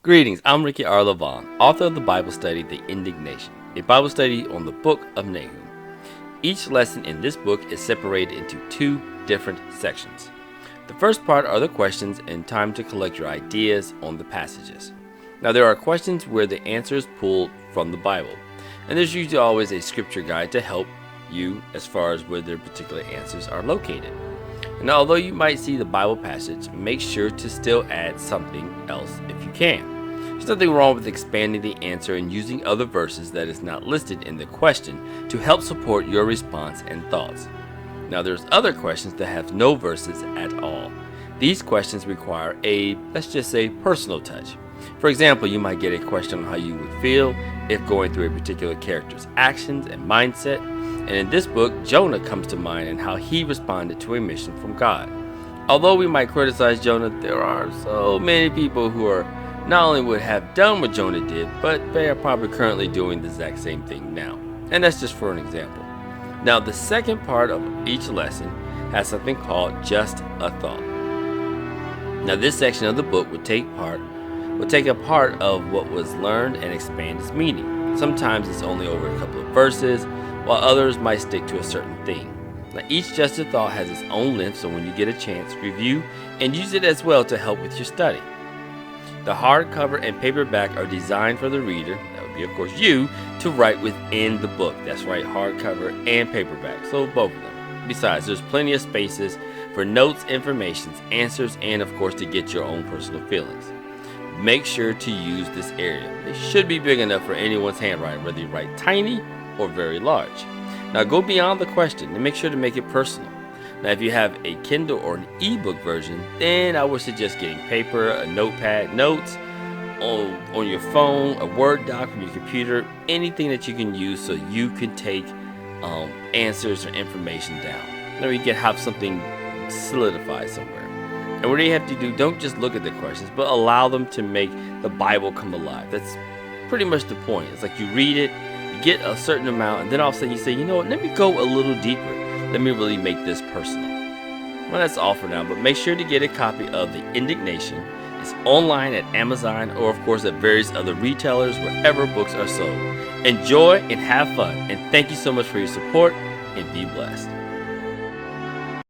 Greetings, I'm Ricky R. Levon, author of the Bible study, The Indignation, a Bible study on the book of Nahum. Each lesson in this book is separated into two different sections. The first part are the questions and time to collect your ideas on the passages. Now there are questions where the answer is pulled from the Bible, and there's usually always a scripture guide to help you as far as where their particular answers are located. And although you might see the Bible passage, make sure to still add something else if you can. There's nothing wrong with expanding the answer and using other verses that is not listed in the question to help support your response and thoughts. Now there's other questions that have no verses at all. These questions require a, let's just say, personal touch. For example, you might get a question on how you would feel if going through a particular character's actions and mindset. And in this book, Jonah comes to mind and how he responded to a mission from God. Although we might criticize Jonah, there are so many people who are not only would have done what Jonah did, but they are probably currently doing the exact same thing now. And that's just for an example. Now, the second part of each lesson has something called Just a Thought. Now, this section of the book would take a part of what was learned and expand its meaning. Sometimes it's only over a couple of verses, while others might stick to a certain theme. Now, each Just a Thought has its own length, so when you get a chance, review and use it as well to help with your study. The hardcover and paperback are designed for the reader, that would be of course you, to write within the book. That's right, hardcover and paperback, so both of them. Besides, there's plenty of spaces for notes, information, answers, and of course to get your own personal feelings. Make sure to use this area. It should be big enough for anyone's handwriting, whether you write tiny or very large. Now go beyond the question and make sure to make it personal. Now if you have a Kindle or an ebook version, then I would suggest getting paper, a notepad, notes on your phone, a Word doc from your computer, anything that you can use so you can take answers or information down. Now you can have something solidified somewhere. And what you have to do, don't just look at the questions, but allow them to make the Bible come alive. That's pretty much the point. It's like you read it, you get a certain amount, and then all of a sudden you say, you know what, let me go a little deeper. Let me really make this personal. Well, that's all for now, but make sure to get a copy of The Indignation. It's online at Amazon or, of course, at various other retailers wherever books are sold. Enjoy and have fun, and thank you so much for your support, and be blessed.